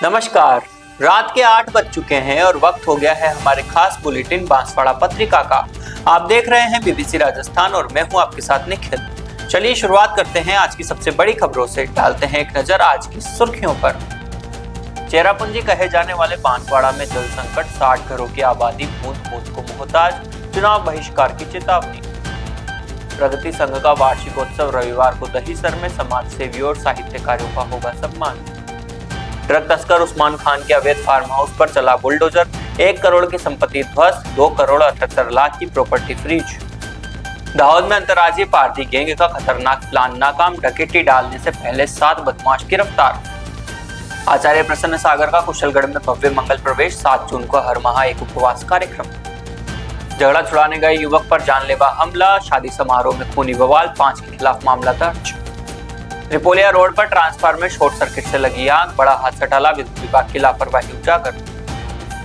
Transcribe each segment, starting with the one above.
नमस्कार। रात के 8 बज चुके हैं और वक्त हो गया है हमारे खास बुलेटिन बांसवाड़ा पत्रिका का। आप देख रहे हैं बीबीसी राजस्थान और मैं हूं आपके साथ निखिल। चलिए शुरुआत करते हैं आज की सबसे बड़ी खबरों से। डालते हैं एक नजर आज की सुर्खियों पर। चेरापूंजी कहे जाने वाले बांसवाड़ा में जल संकट, 60 घरों की आबादी बूंद बूंद को मुहताज, चुनाव बहिष्कार की चेतावनी। प्रगति संघ का वार्षिकोत्सव रविवार को दहीसर में समाज सेवियों और साहित्यकारों का होगा सम्मान। ड्रग तस्कर उस्मान खान के अवैध फार्म हाउस पर चला बुलडोजर, 1 करोड़ की संपत्ति ध्वस्त, 2 करोड़ 78 लाख की प्रॉपर्टी फ्रीज। दाहोद में अंतर्राज्यीय पार्टी गैंग का खतरनाक प्लान नाकाम, डकैती डालने से पहले 7 बदमाश गिरफ्तार। आचार्य प्रसन्न सागर का कुशलगढ़ में भव्य मंगल प्रवेश, 7 जून को हर माह एक उपवास कार्यक्रम। झगड़ा छुड़ाने गए युवक पर जानलेवा हमला, शादी समारोह में खूनी बवाल, 5 के खिलाफ मामला दर्ज। रिपोलिया रोड पर ट्रांसफार्मर में शॉर्ट सर्किट से लगी आग, बड़ा हादसा टला, विद्युत विभाग की लापरवाही उजागर।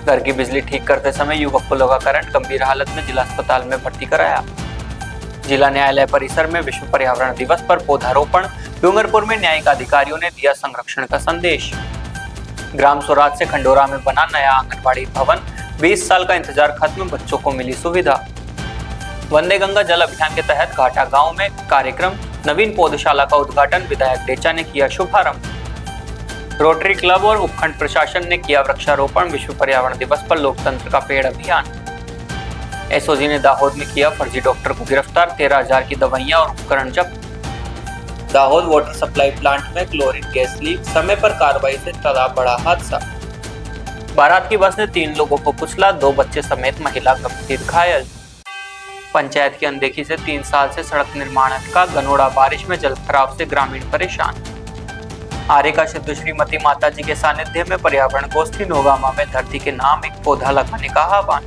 घर की बिजली ठीक करते समय युवक को लगा करंट, गंभीर हालत में जिला अस्पताल में भर्ती कराया। जिला न्यायालय परिसर में विश्व पर्यावरण दिवस पर पौधारोपण, डूंगरपुर में न्यायिक अधिकारियों ने दिया संरक्षण का संदेश। ग्राम स्वराज से खंडोरा में बना नया आंगनबाड़ी भवन, 20 साल का इंतजार खत्म, बच्चों को मिली सुविधा। वंदे गंगा जल अभियान के तहत घाटा गांव में कार्यक्रम, नवीन पौधशाला का उद्घाटन, विधायक डेचा ने किया शुभारंभ। रोटरी क्लब और उपखंड प्रशासन ने किया वृक्षारोपण, विश्व पर्यावरण दिवस पर लोकतंत्र का पेड़ अभियान। एसओजी ने दाहोद में किया फर्जी डॉक्टर को गिरफ्तार, 13,000 की दवाइयां और उपकरण जब्त। दाहोद वाटर सप्लाई प्लांट में क्लोरीन गैस लीक, समय पर कार्रवाई से टला बड़ा हादसा। बारात की बस ने 3 लोगों को कुचला, 2 बच्चे समेत महिला गंभीर घायल। पंचायत की अनदेखी से 3 साल से सड़क निर्माण का गनोड़ा, बारिश में जल भराव से ग्रामीण परेशान। आर्य का सिद्ध श्रीमती माता जी के सानिध्य में पर्यावरण गोष्ठी, नोगामा में धरती के नाम एक पौधा लगाने का आह्वान।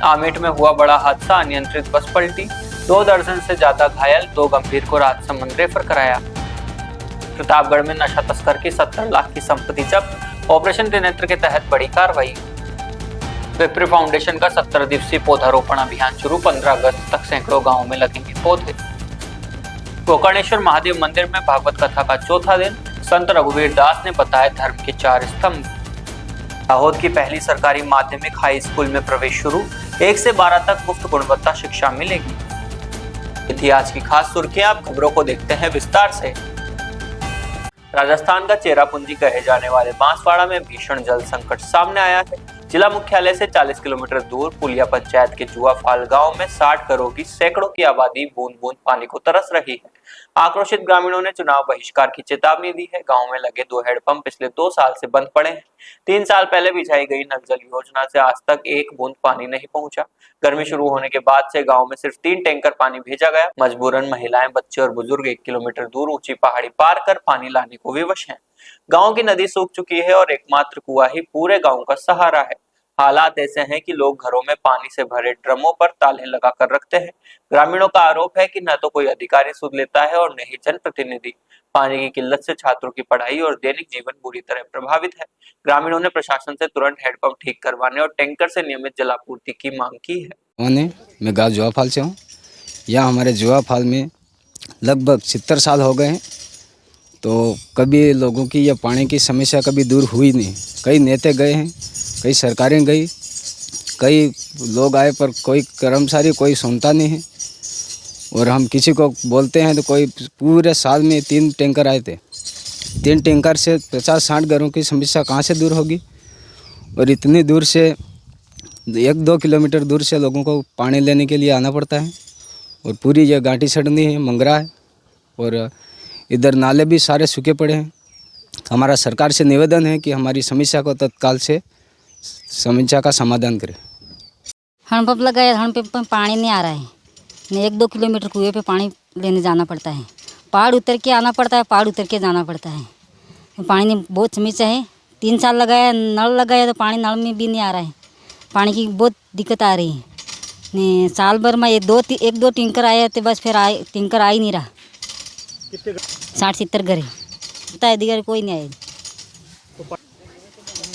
आमेट में हुआ बड़ा हादसा, अनियंत्रित बस पलटी, 2 दर्जन से ज्यादा घायल, 2 गंभीर को राजसमंद रेफर कराया। प्रतापगढ़ में नशा तस्कर की 70 लाख की संपत्ति जब्त, ऑपरेशन त्रिनेत्र के तहत बड़ी कार्रवाई। विप्र फाउंडेशन का 17 दिवसीय पौधारोपण अभियान शुरू, 15 अगस्त तक सैकड़ों गांवों में लगेंगे पौधे। गोकर्णेश्वर महादेव मंदिर में भागवत कथा का चौथा दिन, संत रघुवीर दास ने बताया धर्म के 4 स्तंभ। दाहोद की पहली सरकारी माध्यमिक हाई स्कूल में प्रवेश शुरू, 1 से 12 तक मुफ्त गुणवत्ता शिक्षा मिलेगी। ये थी आज की खास सुर्खियां। आप खबरों को देखते हैं विस्तार से। राजस्थान का चेरापूंजी कहे जाने वाले बांसवाड़ा में भीषण जल संकट सामने आया है। जिला मुख्यालय से 40 किलोमीटर दूर पुलिया पंचायत के जुआफाल गांव में 60 घरों की सैकड़ों की आबादी बूंद बूंद पानी को तरस रही है। आक्रोशित ग्रामीणों ने चुनाव बहिष्कार की चेतावनी दी है। गांव में लगे 2 हैंडपंप पिछले 2 साल से बंद पड़े हैं। 3 साल पहले बिछाई गई नल जल योजना से आज तक 1 बूंद पानी नहीं पहुंचा। गर्मी शुरू होने के बाद से गांव में सिर्फ 3 टैंकर पानी भेजा गया। मजबूरन महिलाएं, बच्चे और बुजुर्ग 1 किलोमीटर दूर ऊंची पहाड़ी पार कर पानी लाने को विवश हैं। गांव की नदी सूख चुकी है और एकमात्र कुआं ही पूरे गांव का सहारा है। हालात ऐसे हैं कि लोग घरों में पानी से भरे ड्रमों पर ताले लगाकर रखते हैं। ग्रामीणों का आरोप है कि न तो कोई अधिकारी सुध लेता है और न ही जनप्रतिनिधि। पानी की किल्लत से छात्रों की पढ़ाई और दैनिक जीवन बुरी तरह प्रभावित है। ग्रामीणों ने प्रशासन से तुरंत हैंडपंप ठीक करवाने और टैंकर से नियमित जलापूर्ति की मांग की है। मैं गाँव जुआफाल से हूँ। यहाँ हमारे जुआफाल में लगभग 70 साल हो गए हैं, तो कभी लोगों की यह पानी की समस्या कभी दूर हुई नहीं। कई नेता गए हैं, कई सरकारें गई, कई लोग आए, पर कोई कर्मचारी कोई सुनता नहीं है। और हम किसी को बोलते हैं तो कोई पूरे साल में 3 टैंकर आए थे। 3 टैंकर से 50-60 घरों की समस्या कहाँ से दूर होगी। और इतनी दूर से 1-2 किलोमीटर दूर से लोगों को पानी लेने के लिए आना पड़ता है। और पूरी ये घाटी सड़नी है, मंगरा है, और इधर नाले भी सारे सूखे पड़े हैं। हमारा सरकार से निवेदन है कि हमारी समस्या को तत्काल से समस्या का समाधान करें। हैंडपंप लगाया, हैंडपंप में पानी नहीं आ रहा है। 1-2 किलोमीटर कुएं पे पानी लेने जाना पड़ता है। पहाड़ उतर के आना पड़ता है, पहाड़ उतर के जाना पड़ता है। पानी में बहुत समस्या है। 3 साल लगाया, नल लगाया तो पानी नल में भी नहीं आ रहा है। पानी की बहुत दिक्कत आ रही है। साल भर में 1-2 टैंकर आए थे, बस फिर टैंकर आ ही नहीं रहा। 60-70 घर है, अधिकारी कोई नहीं आए।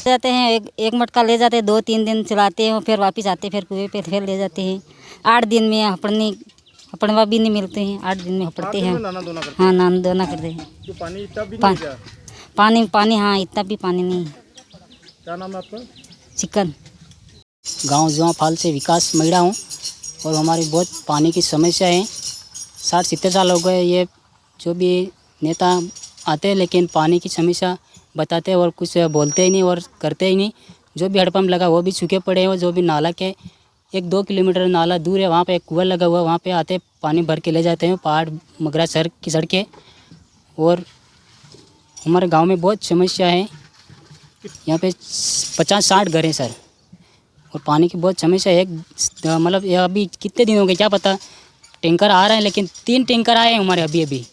जाते हैं, एक मटका ले जाते हैं, 2-3 दिन चलाते हैं, फिर वापस आते हैं, फिर कुएं पे फिर ले जाते हैं। 8 दिन में हपड़वा भी नहीं मिलते हैं। 8 दिन में हपड़ते हैं। हाँ, नाना दोना करते हैं। पानी हाँ, इतना भी पानी नहीं। क्या नाम है आपका? चिकन। गांव जुआ फाल से विकास महिला हूँ और हमारी बहुत पानी की समस्या है। 60-70 साल हो गए ये जो भी नेता आते हैं, लेकिन पानी की समस्या बताते हैं और कुछ बोलते ही नहीं और करते ही नहीं। जो भी हैंडपम्प लगा वो भी सूखे पड़े हैं और जो भी नाला के 1-2 किलोमीटर नाला दूर है वहाँ पे एक कुआं लगा हुआ है, वहाँ पे आते पानी भर के ले जाते हैं। पहाड़ मगरा सर की सड़कें और हमारे गांव में बहुत समस्या है। यहाँ पे 50-60 घर हैं सर और पानी की बहुत समस्या है। मतलब ये अभी कितने दिन हो गए क्या पता, टैंकर आ रहे हैं लेकिन 3 टैंकर आए हैं हमारे अभी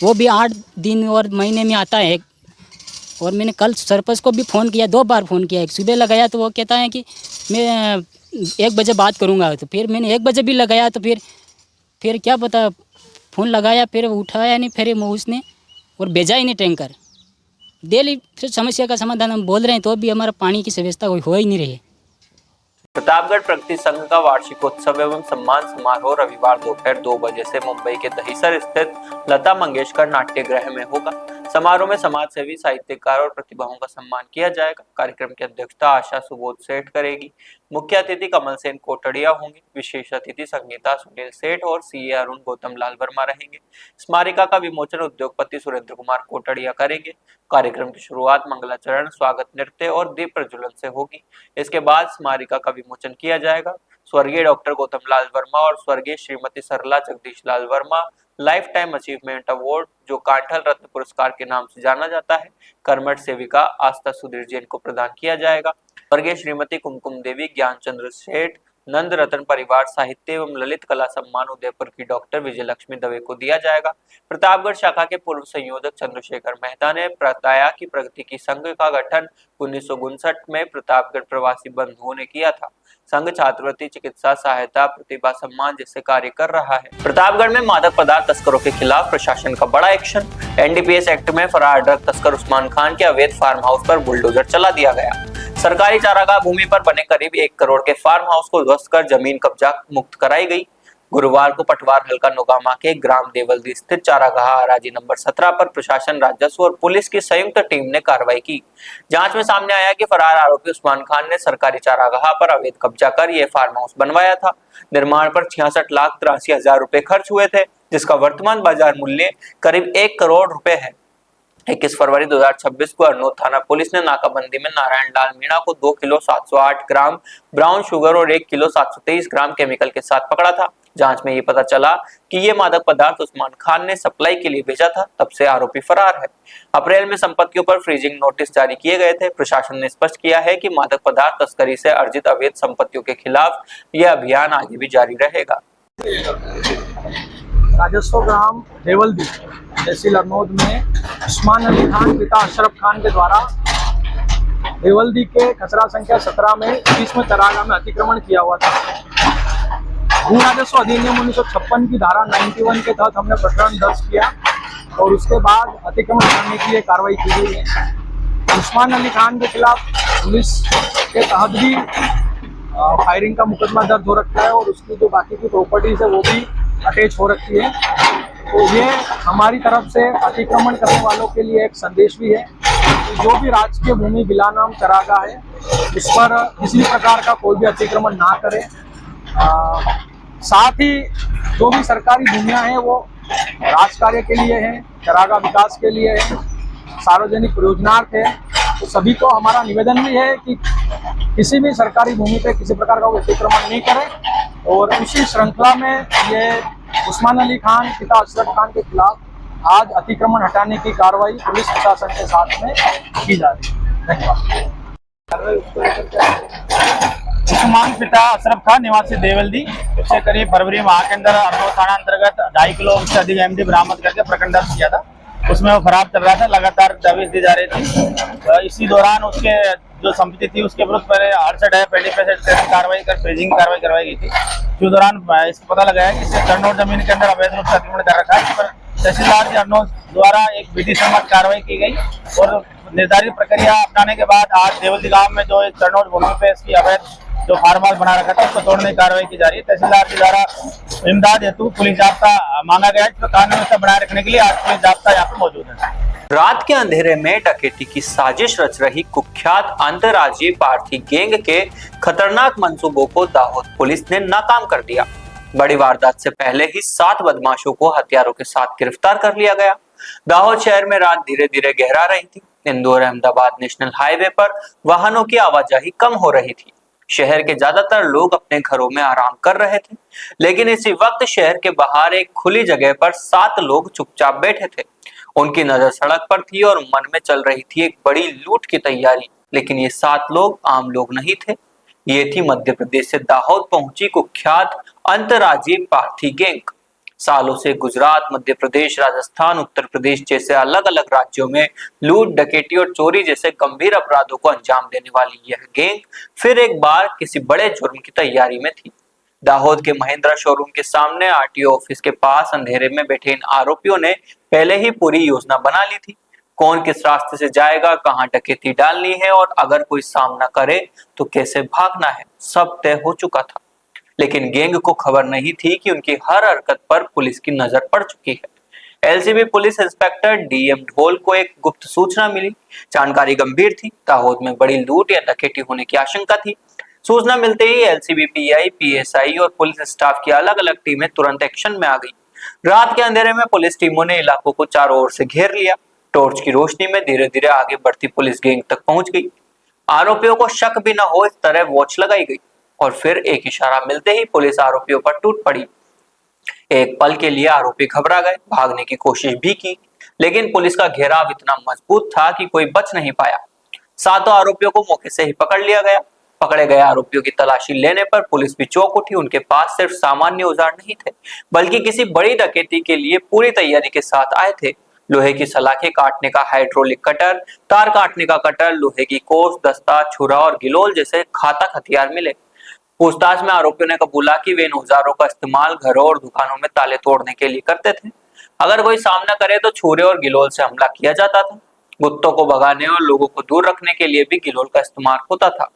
वो भी 8 दिन और महीने में आता है। और मैंने कल सरपंच को भी फ़ोन किया, 2 बार फ़ोन किया। एक सुबह लगाया तो वो कहता है कि मैं 1 बजे बात करूँगा, तो फिर मैंने 1 बजे भी लगाया तो फिर क्या पता फ़ोन लगाया फिर उठाया नहीं, फिर उसने और भेजा ही नहीं टैंकर। डेली फिर समस्या का समाधान हम बोल रहे हैं तो भी हमारा पानी की व्यवस्था हो ही नहीं रही है। प्रतापगढ़ प्रगति संघ का वार्षिकोत्सव एवं सम्मान समारोह रविवार दोपहर 2 बजे से मुंबई के दहिसर स्थित लता मंगेशकर नाट्यगृह में होगा। समारोह में समाज सेवी, साहित्यकार और प्रतिभाओं का सम्मान किया जाएगा। कार्यक्रम की अध्यक्षता आशा सुबोध सेठ करेगी। मुख्य अतिथि कमल सेन कोटड़िया होंगे। विशेष अतिथि संगीता सुनील सेठ और सीए अरुण गौतम लाल वर्मा रहेंगे। स्मारिका का विमोचन उद्योगपति सुरेंद्र कुमार कोटड़िया करेंगे। कार्यक्रम की शुरुआत मंगलाचरण, स्वागत नृत्य और दीप प्रज्वलन से होगी। इसके बाद स्मारिका का विमोचन किया जाएगा। स्वर्गीय डॉक्टर गौतम लाल वर्मा और स्वर्गीय Shrimati Sarla Jagdish Lal Verma lifetime achievement award, जो कांठल रत्न पुरस्कार के नाम से जाना जाता है, कर्मठ सेविका आस्था सुधीर जैन को प्रदान किया जाएगा। स्वर्गीय श्रीमती कुमकुम देवी ज्ञानचंद्र सेठ नंद रतन परिवार साहित्य एवं ललित कला सम्मान उदयपुर की डॉक्टर विजय लक्ष्मी दवे को दिया जाएगा। प्रतापगढ़ शाखा के पूर्व संयोजक चंद्रशेखर मेहता ने बताया कि प्रगति की संघ का गठन 1959 में प्रतापगढ़ प्रवासी बंधुओं ने किया था। संघ छात्रवृत्ति, चिकित्सा सहायता, प्रतिभा सम्मान जैसे कार्य कर रहा है। प्रतापगढ़ में मादक पदार्थ तस्करों के खिलाफ प्रशासन का बड़ा एक्शन। एनडीपीएस एक्ट में फरार ड्रग तस्कर उस्मान खान के अवैध फार्म हाउस पर बुलडोजर चला दिया गया। सरकारी चारागाह भूमि पर बने करीब 1 करोड़ के फार्म हाउस को ध्वस्त कर जमीन कब्जा मुक्त कराई गई। गुरुवार को पटवार हल्का नोगामा के ग्राम देवल्दी स्थित चारागाह आराजी नंबर 17 पर प्रशासन, राजस्व और पुलिस की संयुक्त टीम ने कार्रवाई की। जांच में सामने आया कि फरार आरोपी उस्मान खान ने सरकारी चारागाह पर अवैध कब्जा कर यह फार्म हाउस बनवाया था। निर्माण पर 66,83,000 रुपए खर्च हुए थे, जिसका वर्तमान बाजार मूल्य करीब 1 करोड़ रुपए है। 21 फरवरी 2026 को अरनोद थाना पुलिस ने नाकाबंदी में नारायण लाल मीणा को 2 किलो 708 ग्राम ब्राउन शुगर और 1 किलो 723 ग्राम केमिकल के साथ पकड़ा था। जांच में ये पता चला कि ये मादक पदार्थ उस्मान खान ने सप्लाई के लिए भेजा था, तब से आरोपी फरार है। अप्रैल में संपत्तियों पर फ्रीजिंग नोटिस जारी किए गए थे। प्रशासन ने स्पष्ट किया है कि मादक पदार्थ तस्करी से अर्जित अवैध संपत्तियों के खिलाफ यह अभियान आगे भी जारी रहेगा। राजस्व ग्राम देवल्दी तहसील अरनोद में उस्मान अली खान पिता अशरफ खान के द्वारा देवल्दी के खसरा संख्या 17 में 20वें चारागाह में अतिक्रमण किया हुआ था। भू राजस्व अधिनियम 1956 की धारा 91 के तहत हमने प्रकरण दर्ज किया और उसके बाद अतिक्रमण करने की कार्रवाई की गई है। उस्मान अली खान के खिलाफ पुलिस के तहत भी फायरिंग का मुकदमा दर्ज हो रखा है और उसकी जो बाकी की प्रॉपर्टीज है वो भी अटैच हो रखी है। तो ये हमारी तरफ से अतिक्रमण करने वालों के लिए एक संदेश भी है कि जो भी राजकीय भूमि बिला नाम चरागाह है उस पर किसी प्रकार का कोई भी अतिक्रमण ना करे। साथ ही जो भी सरकारी भूमियां हैं वो राज कार्य के लिए हैं, चरागाह विकास के लिए है, सार्वजनिक प्रयोजनार्थ है। तो सभी को हमारा निवेदन भी है कि किसी भी सरकारी भूमि पे किसी प्रकार का अतिक्रमण नहीं करें और उसी श्रृंखला में ये उस्मान अली खान पिता अशरफ खान के खिलाफ आज अतिक्रमण हटाने की कार्रवाई पुलिस प्रशासन के साथ में की जा रही है। धन्यवाद। उस्मान पिता अशरफ खान निवासी देवल्दी पिछले करीब फरवरी माह के अंदर अरनोद थाना अंतर्गत 2.5 किलो से अधिक एमडी बरामद करके प्रकरण दर्ज किया था। उसमें वो फरार चल रहा था, लगातार दबिश दी जा रही थी। इसी दौरान उसके जो संपत्ति थी उसके विरुद्ध पहले 68 है पेडी पे कार्रवाई कर फ्रीजिंग कार्रवाई करवाई गई थी। इस दौरान इसको पता लगा है कि इसे अरनोद जमीन के अंदर अवैध रूप से अतिक्रमण कर रखा है। इस पर तहसीलदार जी अरनोद द्वारा एक विधि सम्मत कार्रवाई की गई और निर्धारित प्रक्रिया अपनाने के बाद आज देवल्दी गांव में जो एक अरनोद भूमि पे इसकी अवैध जो फार्म हाउस बना रखा था उसको तोड़ने की कार्रवाई की जा रही है। तहसीलदार जी द्वारा इमदाद हेतु पुलिस जाब्ता मांगा गया है, जिसमें कानून व्यवस्था बनाए रखने के लिए आज पुलिस जाब्ता यहाँ पे मौजूद है। रात के अंधेरे में डकैती की साजिश रच रही कुख्यात अंतर्राज्यीय पारथी गैंग के खतरनाक मंसूबों को दाहोद पुलिस ने नाकाम कर दिया। बड़ी वारदात से पहले ही 7 बदमाशों को हथियारों के साथ गिरफ्तार कर लिया गया। दाहोद शहर में रात धीरे धीरे गहरा रही थी। इंदौर अहमदाबाद नेशनल हाईवे पर वाहनों की आवाजाही कम हो रही थी। शहर के ज्यादातर लोग अपने घरों में आराम कर रहे थे, लेकिन इसी वक्त शहर के बाहर एक खुली जगह पर 7 लोग चुपचाप बैठे थे। उनकी नजर सड़क पर थी और मन में चल रही थी एक बड़ी लूट की तैयारी। लेकिन ये 7 लोग आम लोग नहीं थे। ये थी मध्य प्रदेश से दाहोद पहुंची कुख्यात अंतर्राज्यीय पारथी गैंग। सालों से गुजरात, मध्य प्रदेश, राजस्थान, उत्तर प्रदेश जैसे अलग अलग राज्यों में लूट, डकैती और चोरी जैसे गंभीर अपराधों को अंजाम देने वाली यह गैंग फिर एक बार किसी बड़े जुर्म की तैयारी में थी। दाहोद के महिंद्रा शोरूम के सामने आरटीओ ऑफिस के पास अंधेरे में बैठे इन आरोपियों ने पहले ही पूरी योजना बना ली थी। कौन किस रास्ते से जाएगा, कहां डकैती डालनी है और अगर कोई सामना करे तो कैसे भागना है, सब तय हो चुका था। लेकिन गैंग को खबर नहीं थी कि उनकी हर हरकत पर पुलिस की नजर पड़ चुकी है। एलसीबी पुलिस इंस्पेक्टर डीएम ढोल को एक गुप्त सूचना मिली। जानकारी गंभीर थी। दाहोद में बड़ी लूट या डकैती होने की आशंका थी। सूचना मिलते ही एलसीबी पीआई, पीएसआई और पुलिस स्टाफ की अलग अलग टीमें तुरंत एक्शन में आ गई। रात के अंधेरे में पुलिस टीमों ने इलाकों को चारों ओर से घेर लिया। टॉर्च की रोशनी में धीरे धीरे आगे बढ़ती पुलिस गैंग तक पहुंच गई। आरोपियों को शक भी न हो इस तरह वॉच लगाई गई और फिर एक इशारा मिलते ही पुलिस आरोपियों पर टूट पड़ी। एक पल के लिए आरोपी घबरा गए, भागने की कोशिश भी की, लेकिन पुलिस का घेराव इतना मजबूत था कि कोई बच नहीं पाया। 7 आरोपियों को मौके से ही पकड़ लिया गया। पकड़े गए आरोपियों की तलाशी लेने पर पुलिस भी चौंक उठी। उनके पास सिर्फ सामान्य औजार नहीं थे, बल्कि किसी बड़ी डकैती के लिए पूरी तैयारी के साथ आए थे। लोहे की सलाखें काटने का हाइड्रोलिक कटर, तार काटने का कटर, लोहे की कोस, दस्ता, छुरा और गिलोल जैसे घातक हथियार मिले। पूछताछ में आरोपियों ने कबूला कि वे इन औजारों का इस्तेमाल घरों और दुकानों में ताले तोड़ने के लिए करते थे। अगर कोई सामना करे तो छुरे और गिलोल से हमला किया जाता था। गुत्तों को भगाने और लोगों को दूर रखने के लिए भी गिलोल का इस्तेमाल होता था।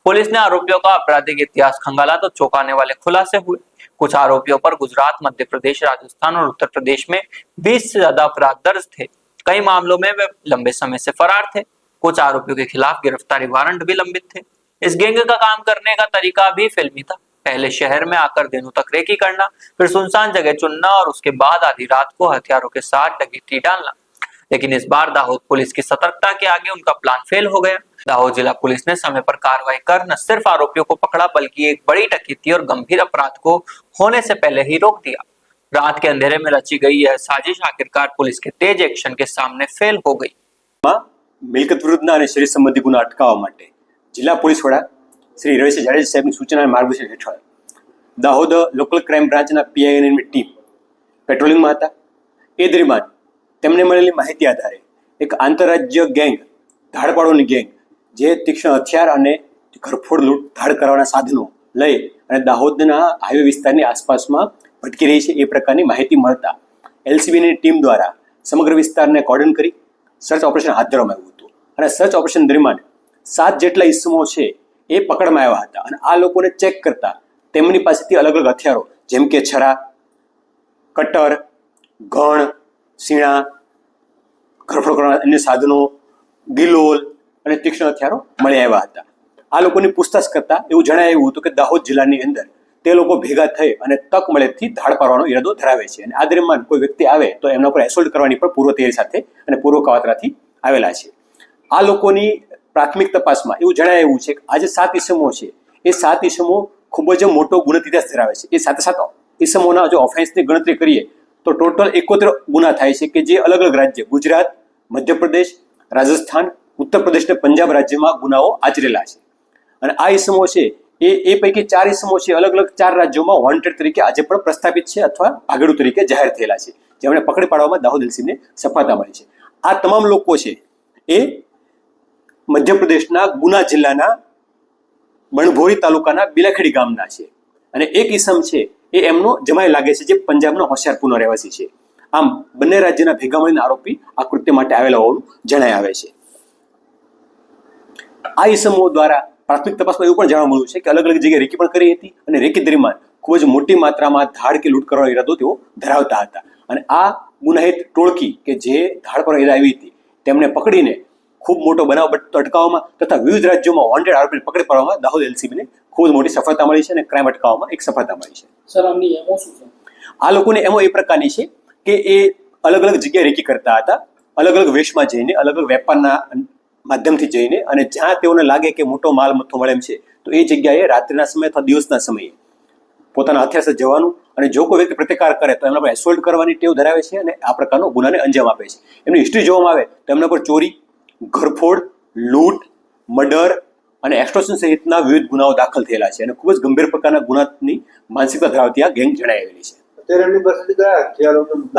पुलिस ने आरोपियों का आपराधिक इतिहास खंगाला तो चौंकाने वाले खुलासे हुए। कुछ आरोपियों पर गुजरात, मध्य प्रदेश, राजस्थान और उत्तर प्रदेश में 20 से ज्यादा अपराध दर्ज थे। कई मामलों में वे लंबे समय से फरार थे। कुछ आरोपियों के खिलाफ गिरफ्तारी वारंट भी लंबित थे। इस गैंग का काम करने का तरीका भी फिल्मी था। पहले शहर में आकर दिनों तक रेकी करना, फिर सुनसान जगह चुनना और उसके बाद आधी रात को हथियारों के साथ डकैती डालना। लेकिन इस बार दाहोद पुलिस की सतर्कता के आगे उनका प्लान फेल हो गया। दाहोद जिला पुलिस ने समय पर कार्रवाई कर न सिर्फ आरोपियों को पकड़ा, बल्कि एक बड़ी डकैती और गंभीर अपराध को होने से पहले ही रोक दिया। रात के अंधेरे में रची गई यह साजिश आखिरकार पुलिस के तेज एक्शन के सामने फेल हो गई। મિલકત વિરુદ્ધના અને શરીર સંબંધી ગુના અટકાવવા માટે જિલ્લા પોલીસ વડા શ્રી રવિશ જાડેજા સાહેબની સૂચના અને માર્ગદર્શન હેઠળ દાહોદ લોકલ ક્રાઇમ બ્રાન્ચના પીઆઈએનની ટીમ પેટ્રોલિંગમાં હતા। એ દરમિયાન તેમને મળેલી માહિતી આધારે એક આંતરરાજ્ય ગેંગ, ધાડપાડોની ગેંગ, જે તીક્ષ્ણ હથિયાર અને ઘરફોડ લૂંટ ધાડ કરવાના સાધનો લઈ અને દાહોદના હાઈવે વિસ્તારની આસપાસમાં ભટકી રહી છે એ પ્રકારની માહિતી મળતા એલસીબીની ટીમ દ્વારા સમગ્ર વિસ્તારને કોર્ડન કરી સર્ચ ઓપરેશન હાથ ધરવામાં આવ્યું હતું અને સર્ચ ઓપરેશન દરમિયાન 7 જેટલા ઇસમો છે એ પકડમાં આવ્યા હતા અને આ લોકોને ચેક કરતા તેમની પાસેથી અલગ અલગ હથિયારો જેમ કે છરા, કટર, ઘણ, સીણા, ઘરફોડ કરવાના અન્ય સાધનો, ગિલોલ અને તીક્ષ્ણ હથિયારો મળી આવ્યા હતા। આ લોકોની પૂછતાછ કરતા એવું જણાયું હતું કે દાહોદ જિલ્લાની અંદર તે લોકો ભેગા થઈ અને તક મળેથી ધાડ પાડવાનો ઈરાદો ધરાવે છે અને આ દરમિયાન કોઈ વ્યક્તિ આવે તો એમના પર એસોલ્ટ કરવાની પણ પૂર્વ તૈયારી સાથે અને પૂર્વ કાવતરાથી આવેલા છે। આ લોકોની પ્રાથમિક તપાસમાં એવું જણાયું છે કે આ જે 7 ઇસમો છે એ 7 ઇસમો ખૂબ જ મોટો ગુનો ઇતિહાસ ધરાવે છે। એ સાથે સાથે ઇસમોના જો ઓફેન્સની ગણતરી કરીએ તો ટોટલ 71 ગુના થાય છે કે જે અલગ અલગ રાજ્ય ગુજરાત, મધ્યપ્રદેશ, રાજસ્થાન, ઉત્તર પ્રદેશ અને પંજાબ રાજ્યમાં ગુનાઓ આચરેલા છે અને આ ઇસમો છે એ પૈકી 4 ઇસમો છે અલગ અલગ 4 રાજ્યોમાં વોન્ટેડ તરીકે આજે પણ પ્રસ્થાપિત છે અથવા ભાગેડુ તરીકે જાહેર થયેલા છે, જેમણે પકડી પાડવામાં દાહોદ એલસીબીને સફળતા મળી છે। આ તમામ લોકો છે એ મધ્યપ્રદેશના ગુના જિલ્લાના બણભોરી તાલુકાના બિલાખેડી ગામના છે અને એક ઇસમ છે એ એમનો જમાઈ લાગે છે જે પંજાબનો હોશિયારપુરનો રહેવાસી છે। આમ બંને રાજ્યના ભેગા મળીને આરોપી આ કૃત્ય માટે આવેલા હોવાનું જણાઈ આવે છે। આ ઇસમો દ્વારા પ્રાથમિક તપાસમાં એવું પણ જાણવા મળ્યું છે કે અલગ અલગ જગ્યાએ રેકી પણ કરી હતી અને રેકી દરમિયાન ખૂબ જ મોટી માત્રામાં ધાડ કે લૂંટ કરવાનો ઈરાદો તેઓ ધરાવતા હતા અને આ ગુનાહિત ટોળકી કે જે ધાડ પર ઈરાદે આવી હતી તેમને પકડીને ખૂબ મોટો બનાવ અટકાવવામાં તથા વિવિધ રાજ્યોમાં વોન્ટેડ આરોપીને પકડી પાડવામાં દાહોદ એલસીબીને ખૂબ જ મોટી સફળતા મળી છે અને ક્રાઇમ અટકાવવામાં એક સફળતા મળી છે. સર આમની એમો શું છે? આ લોકોને એમો એ પ્રકારની છે કે એ અલગ અલગ જગ્યાએ રેકી કરતા હતા, અલગ અલગ વેશમાં જઈને, અલગ અલગ વેપારના માધ્યમથી જઈને અને જ્યાં તેઓને લાગે કે મોટો માલ મથ્થો મળે એમ છે તો એ જગ્યાએ રાત્રિના સમયે અથવા દિવસના સમયે પોતાના હથિયાર સાથે જવાનું અને જો કોઈ વ્યક્તિ પ્રતિકાર કરે તો એમના પર એસોલ્ટ કરવાની ટેવ ધરાવે છે અને આ પ્રકારનો ગુનાને અંજામ આપે છે. એમની હિસ્ટ્રી જોવામાં આવે તો એમના પર ચોરી, ઘરફોડ, લૂંટ, મર્ડર અને એક્સટોર્શન સહિતના વિવિધ ગુનાઓ દાખલ થયેલા છે અને ખૂબ જ ગંભીર પ્રકારના ગુનાની માનસિકતા ધરાવતી આ ગેંગ જણાવેલી છે.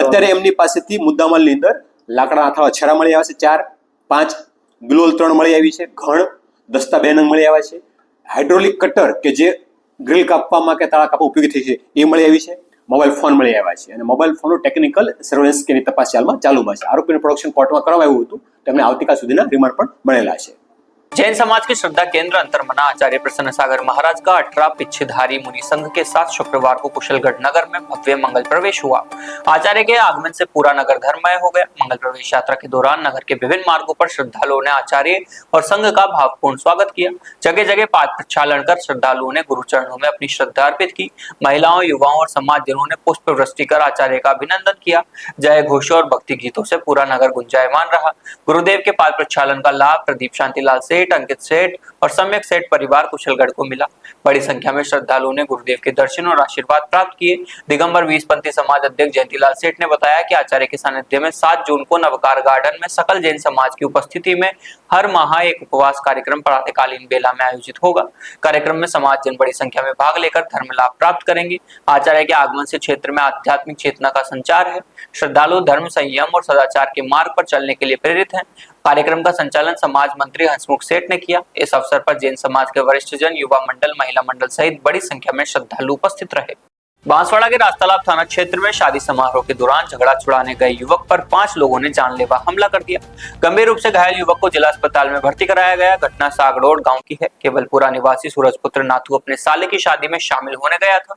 અત્યારે એમની પાસેથી મુદ્દામાલની અંદર લાકડાના અથવા છરા મળી આવ્યા છે 4-5, ગ્લોલ 3 મળી આવી છે, ઘણ દસ્તા 2 નંગ મળી આવ્યા છે, હાઇડ્રોલિક કટર કે જે ગ્રીલ કાપવામાં કે તાળા કાપવા ઉપયોગી થઈ છે એ મળી આવી છે, મોબાઈલ ફોન મળી આવ્યા છે અને મોબાઈલ ફોનનો ટેકનિકલ સર્વેલન્સ કે તપાસ ચાલમાં છે. આરોપીનું પ્રોડક્શન કોર્ટમાં કરવામાં આવ્યું હતું, તેમને આવતીકાલ સુધીના રિમાન્ડ પણ મળેલા છે. जैन समाज के श्रद्धा केंद्र अंतर्मना आचार्य प्रसन्न सागर महाराज का 18 पिच्छधारी मुनि संघ के साथ शुक्रवार को कुशलगढ़ नगर में भव्य मंगल प्रवेश हुआ. आचार्य के आगमन से पूरा नगर धर्ममय हो गया. मंगल प्रवेश यात्रा के दौरान नगर के विभिन्न मार्गों पर श्रद्धालुओं ने आचार्य और संघ का भावपूर्ण स्वागत किया. जगह जगह पाद प्रक्षालन कर श्रद्धालुओं ने गुरु चरणों में अपनी श्रद्धा अर्पित की. महिलाओं, युवाओं और समाजजनों ने पुष्प वृष्टि कर आचार्य का अभिनंदन किया. जय घोषों और भक्ति गीतों से पूरा नगर गुंजायमान रहा. गुरुदेव के पाद प्रक्षालन का लाभ प्रदीप शांतिलाल सेठ, अंकित सेठ और सम्यक सेठ परिवार कुशलगढ़ को मिला. बड़ी संख्या में श्रद्धालुओं ने गुरुदेव के दर्शन और आशीर्वाद प्राप्त किए. दिगंबर 20पंथी समाज अध्यक्ष जयंतीलाल सेठ ने बताया कि आचार्य के सानिध्य में 7 जून को नवकार गार्डन में सकल जैन समाज की उपस्थिति में हर माह एक उपवास कार्यक्रम प्रातःकालीन बेला में आयोजित होगा. कार्यक्रम में समाज जन बड़ी संख्या में भाग लेकर धर्म लाभ प्राप्त करेंगे. आचार्य के आगमन से क्षेत्र में आध्यात्मिक चेतना का संचार है. श्रद्धालु धर्म, संयम और सदाचार के मार्ग पर चलने के लिए प्रेरित हैं. कार्यक्रम का संचालन समाज मंत्री हंसमुख सेठ ने किया. इस अवसर पर जैन समाज के वरिष्ठ जन, युवा मंडल, महिला मंडल सहित बड़ी संख्या में श्रद्धालु उपस्थित रहे. बांसवाड़ा के रास्तालाब थाना क्षेत्र में शादी समारोह के दौरान झगड़ा छुड़ाने गए युवक पर 5 लोगों ने जानलेवा हमला कर दिया. गंभीर रूप से घायल युवक को जिला अस्पताल में भर्ती कराया गया. घटना सागरोड गांव की है. केवलपुरा निवासी सूरजपुत्र नाथू अपने साले की शादी में शामिल होने गया था.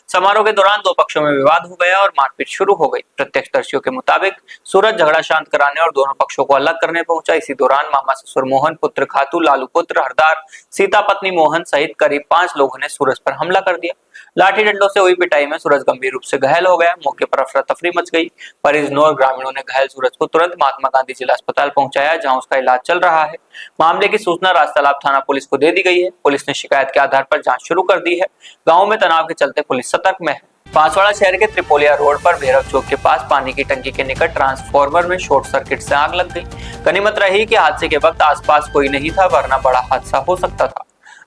समारोह के दौरान 2 पक्षों में विवाद हो गया और मारपीट शुरू हो गई. प्रत्यक्षदर्शियों के मुताबिक सूरज झगड़ा शांत कराने और दोनों पक्षों को अलग करने पहुंचा. इसी दौरान मामा ससुर मोहन, पुत्र खातू, लालू पुत्र हरदार, सीता पत्नी मोहन सहित करीब 5 लोगों ने सूरज पर हमला कर दिया. लाठी डंडों से हुई पिटाई में सूरज गंभीर रूप से घायल हो गया. मौके पर अफरा तफरी मच गई. परिजनों और ग्रामीणों ने घायल सूरज को तुरंत महात्मा गांधी जिला अस्पताल पहुंचाया, जहां उसका इलाज चल रहा है. मामले की सूचना रास्तालाब थाना पुलिस को दे दी गई है. पुलिस ने शिकायत के आधार पर जांच शुरू कर दी है. गाँव में तनाव के चलते पुलिस सतर्क में है. बांसवाड़ा शहर के त्रिपोलिया रोड पर भैरव चौक के पास पानी की टंकी के निकट ट्रांसफार्मर में शॉर्ट सर्किट से आग लग गई. गनीमत रही कि हादसे के वक्त आसपास कोई नहीं था, वरना बड़ा हादसा हो सकता था.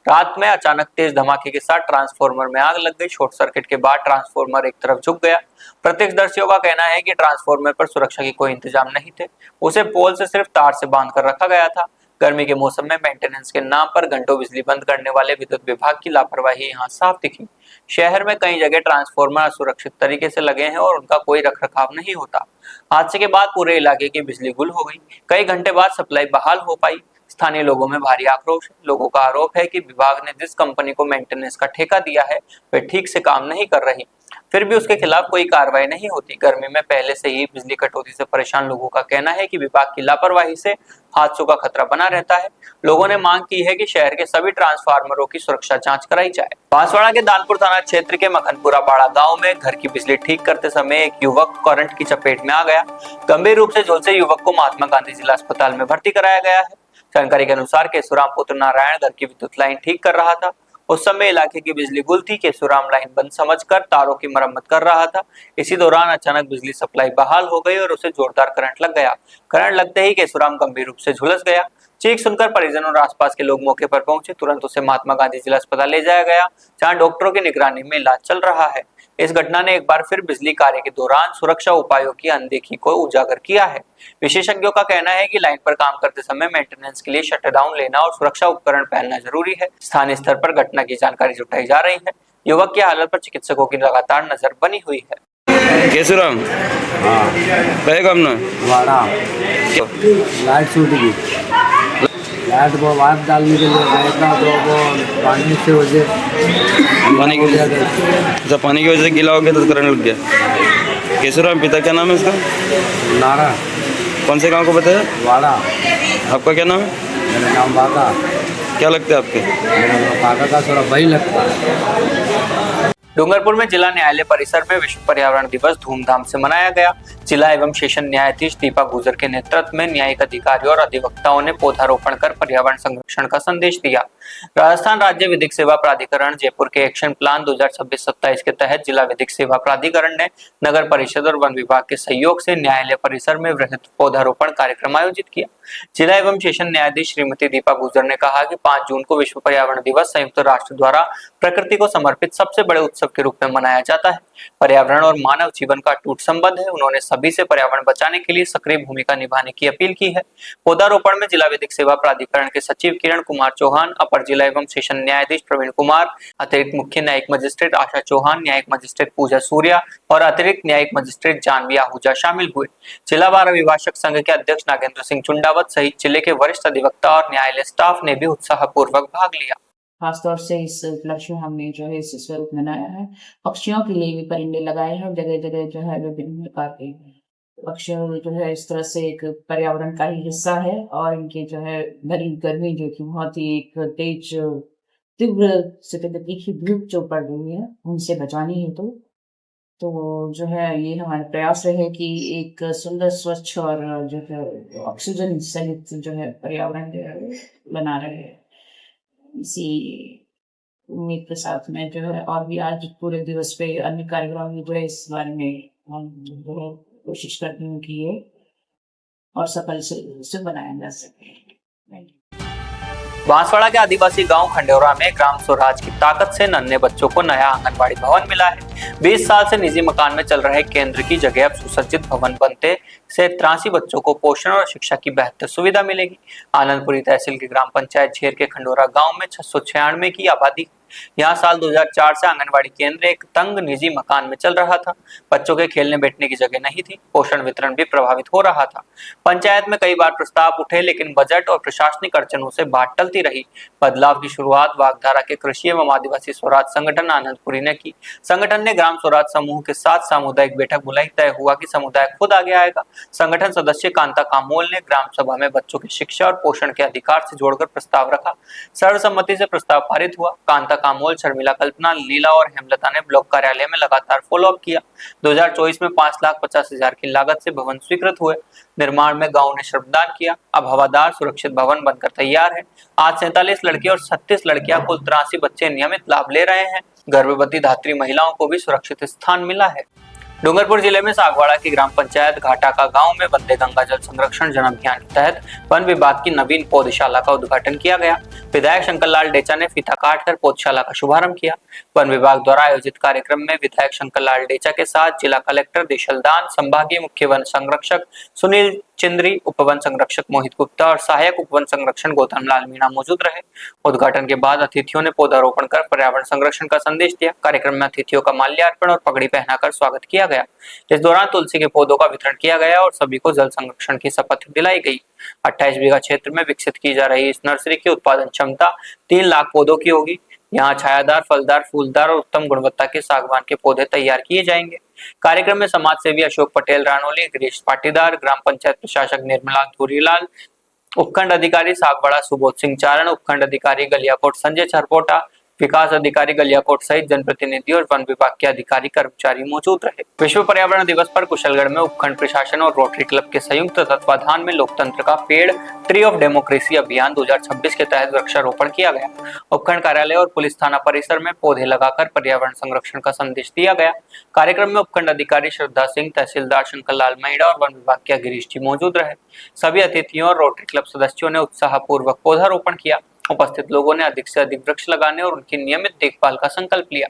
रात में अचानक तेज धमाके के साथ ट्रांसफार्मर में आग लग गई. शॉर्ट सर्किट के बाद ट्रांसफार्मर एक तरफ झुक गया. प्रत्यक्षदर्शियों का कहना है कि ट्रांसफार्मर पर सुरक्षा के कोई इंतजाम नहीं थे. उसे पोल से सिर्फ तार से बांधकर रखा गया था. गर्मी के मौसम में मेंटेनेंस के नाम पर घंटों बिजली बंद करने वाले विद्युत विभाग की लापरवाही यहाँ साफ दिखी. शहर में कई जगह ट्रांसफार्मर असुरक्षित तरीके से लगे हैं और उनका कोई रखरखाव नहीं होता. हादसे के बाद पूरे इलाके की बिजली गुल हो गई. कई घंटे बाद सप्लाई बहाल हो पाई. स्थानीय लोगों में भारी आक्रोश है. लोगों का आरोप है कि विभाग ने जिस कंपनी को मेंटेनेंस का ठेका दिया है वे ठीक से काम नहीं कर रही, फिर भी उसके खिलाफ कोई कार्रवाई नहीं होती. गर्मी में पहले से ही बिजली कटौती से परेशान लोगों का कहना है कि विभाग की लापरवाही से हादसों का खतरा बना रहता है. लोगों ने मांग की है कि शहर के सभी ट्रांसफार्मरों की सुरक्षा जांच कराई जाए. बांसवाड़ा के दानपुर थाना क्षेत्र के मखनपुरा बाड़ा गांव में घर की बिजली ठीक करते समय एक युवक करंट की चपेट में आ गया. गंभीर रूप से झुलसे युवक को महात्मा गांधी जिला अस्पताल में भर्ती कराया गया है. जानकारी के अनुसार केशुराम पुत्र नारायण घर की विद्युत लाइन ठीक कर रहा था. उस समय इलाके की बिजली गुल थी. केशुराम लाइन बंद समझकर तारों की मरम्मत कर रहा था. इसी दौरान अचानक बिजली सप्लाई बहाल हो गई और उसे जोरदार करंट लग गया. करंट लगते ही केशुराम गंभीर रूप से झुलस गया. चीख सुनकर परिजन और आसपास के लोग मौके पर पहुंचे. तुरंत उसे महात्मा गांधी जिला अस्पताल ले जाया गया, जहां डॉक्टरों की निगरानी में इलाज चल रहा है. इस घटना ने एक बार फिर बिजली कार्य के दौरान सुरक्षा उपायों की अनदेखी को उजागर किया है. विशेषज्ञों का कहना है कि लाइन पर काम करते समय मेंटेनेंस के लिए शटडाउन लेना और सुरक्षा उपकरण पहनना जरूरी है. स्थानीय स्तर पर घटना की जानकारी जुटाई जा रही है. युवक की हालत पर चिकित्सकों की लगातार नजर बनी हुई है. केशुराम कहे काम ना लाइट छूट गई. लाइट को वाइप डालने के लिए गया था, तो वो पानी से वजह पानी की वजह से, अच्छा पानी की वजह से गीला हो गया तो करंट लग गया। केशवराम पिता क्या नाम है इसका? नारा कौन से गांव को बताया? वाड़ा। आपका क्या नाम है? मेरा नाम बाका। क्या लगता है आपके? मेरा काका का थोड़ा भाई लगता है। डूंगरपुर में जिला न्यायालय परिसर में विश्व पर्यावरण दिवस धूमधाम से मनाया गया। जिला एवं सेशन न्यायाधीश दीपा गुजर के नेतृत्व में न्यायिक अधिकारियों और अधिवक्ताओं ने पौधारोपण कर पर्यावरण संरक्षण का संदेश दिया। राजस्थान राज्य विधिक सेवा प्राधिकरण जयपुर के एक्शन प्लान 2026-27 के तहत जिला विधिक सेवा प्राधिकरण ने नगर परिषद और वन विभाग के सहयोग से न्यायालय परिसर में वृहद पौधारोपण कार्यक्रम आयोजित किया। जिला एवं सेशन न्यायाधीश श्रीमती दीपा गुजर ने कहा कि 5 जून को विश्व पर्यावरण दिवस संयुक्त राष्ट्र द्वारा प्रकृति को समर्पित सबसे बड़े उत्सव के रूप में मनाया जाता है। पर्यावरण और मानव जीवन का अटूट संबंध है। उन्होंने सभी से पर्यावरण बचाने के लिए सक्रिय भूमिका निभाने की अपील की है। पौधारोपण में जिला विधिक सेवा प्राधिकरण के सचिव किरण कुमार चौहान, अपर जिला एवं सेशन न्यायाधीश प्रवीण कुमार, अतिरिक्त मुख्य न्यायिक मजिस्ट्रेट आशा चौहान, न्यायिक मजिस्ट्रेट पूजा सूर्या और अतिरिक्त न्यायिक मजिस्ट्रेट जानवी आहूजा शामिल हुए। जिला बार अभिभाषक संघ के अध्यक्ष नागेंद्र सिंह चुंडावत सहित जिले के वरिष्ठ अधिवक्ता और न्यायालय स्टाफ ने भी उत्साहपूर्वक भाग लिया। खासतौर से इस उपलक्ष्य में हमने जो है इस स्वरूप मनाया है। पक्षियों के लिए भी परिंदे लगाए हैं और जगह जगह जो है विभिन्न प्रकार के पक्षी जो है इस तरह से एक पर्यावरण का ही हिस्सा है और इनके जो है भरी गर्मी जो कि बहुत ही एक तेज तीव्र से तीखी धूप जो पड़ रही है उनसे बचानी है तो जो है ये हमारा प्रयास रहे कि एक सुंदर स्वच्छ और जो है ऑक्सीजन सहित जो है पर्यावरण जो है बना रहे। इसी उम्मीद के साथ में जो है और भी आज पूरे दिवस पे अन्य कार्यक्रम जो है इस बारे में हम जो है कोशिश करते हैं कि ये और सफल से बनाया जा सके। बांसवाड़ा के आदिवासी गांव खंडेौरा में ग्राम स्वराज की ताकत से नन्हे बच्चों को नया आंगनबाड़ी भवन मिला है। 20 साल से निजी मकान में चल रहे केंद्र की जगह अब सुसज्जित भवन बनते से 83 बच्चों को पोषण और शिक्षा की बेहतर सुविधा मिलेगी। आनंदपुरी तहसील की ग्राम पंचायत झेर के खंडौरा गांव में 696 की आबादी। यहाँ साल 2004 से आंगनबाड़ी केंद्र एक तंग निजी मकान में चल रहा था। बच्चों के खेलने बैठने की जगह नहीं थी। पोषण वितरण भी प्रभावित हो रहा था। पंचायत में कई बार प्रस्ताव उठे लेकिन बजट और प्रशासनिक अड़चनों से बात टलती रही। बदलाव की शुरुआत वागधारा के कृषि एवं आदिवासी स्वराज संगठन आनंदपुरी ने की। संगठन ने ग्राम स्वराज समूह के साथ सामुदायिक बैठक बुलाई। तय हुआ कि समुदाय खुद आगे आएगा। संगठन सदस्य कांता कामोल ने ग्राम सभा में बच्चों की शिक्षा और पोषण के अधिकार से जोड़कर प्रस्ताव रखा। सर्वसम्मति से प्रस्ताव पारित हुआ। कांता कामोल, शर्मिला, कल्पना, लीला और हेमलता ने ब्लॉक कार्यालय में लगातार फॉलोअप किया। 2024 में 5,50,000 की लागत से भवन स्वीकृत हुए। निर्माण में गांव ने श्रमदान किया। अब हवादार सुरक्षित भवन बनकर तैयार है। आज 47 लड़के और 36 लड़कियां कुल 83 बच्चे नियमित लाभ ले रहे हैं। गर्भवती धात्री महिलाओं को भी सुरक्षित स्थान मिला है। डूंगरपुर जिले में सागवाड़ा की ग्राम पंचायत घाटा का गांव में वंदे गंगा जल संरक्षण जन अभियान के तहत वन विभाग की नवीन पौधशाला का उद्घाटन किया गया। विधायक शंकरलाल डेचा ने फीता काटकर पौधशाला का शुभारंभ किया। वन विभाग द्वारा आयोजित कार्यक्रम में विधायक शंकरलाल डेचा के साथ जिला कलेक्टर दिशलदान, संभागीय मुख्य वन संरक्षक सुनील चिंद्री, उपवन संरक्षक मोहित गुप्ता और सहायक उपवन संरक्षण गौतम लाल मीणा मौजूद रहे। उद्घाटन के बाद अतिथियों ने पौधारोपण कर पर्यावरण संरक्षण का संदेश दिया। कार्यक्रम में अतिथियों का माल्यार्पण और पगड़ी पहनाकर स्वागत किया गया। इस दौरान तुलसी के पौधों का वितरण किया गया और सभी को जल संरक्षण की शपथ दिलाई गई। 28 बीघा क्षेत्र में विकसित की जा रही इस नर्सरी की उत्पादन क्षमता 3 लाख पौधों की होगी। यहाँ छायादार, फलदार, फूलदार और उत्तम गुणवत्ता के सागवान के पौधे तैयार किए जाएंगे। कार्यक्रम में समाज सेवी अशोक पटेल रानोली, गिरीश पाटीदार, ग्राम पंचायत प्रशासक निर्मला धुरीलाल, उपखंड अधिकारी सागवाड़ा सुबोध सिंह चारण, उपखंड अधिकारी गलियाकोट संजय छरपोटा, विकास अधिकारी गलियाकोट सहित जनप्रतिनिधि और वन विभाग के अधिकारी कर्मचारी मौजूद रहे। विश्व पर्यावरण दिवस पर कुशलगढ़ में उपखंड प्रशासन और रोटरी क्लब के संयुक्त तत्वाधान में लोकतंत्र का पेड़ ट्री ऑफ डेमोक्रेसी अभियान 2026 के तहत वृक्षारोपण किया गया। उपखंड कार्यालय और पुलिस थाना परिसर में पौधे लगाकर पर्यावरण संरक्षण का संदेश दिया गया। कार्यक्रम में उपखंड अधिकारी श्रद्धा सिंह, तहसीलदार शंकरलाल मीणा और वन विभाग के गिरीश जी मौजूद रहे। सभी अतिथियों और रोटरी क्लब सदस्यों ने उत्साहपूर्वक पौधारोपण किया। उपस्थित लोगों ने अधिक से अधिक वृक्ष लगाने और उनकी नियमित देखभाल का संकल्प लिया।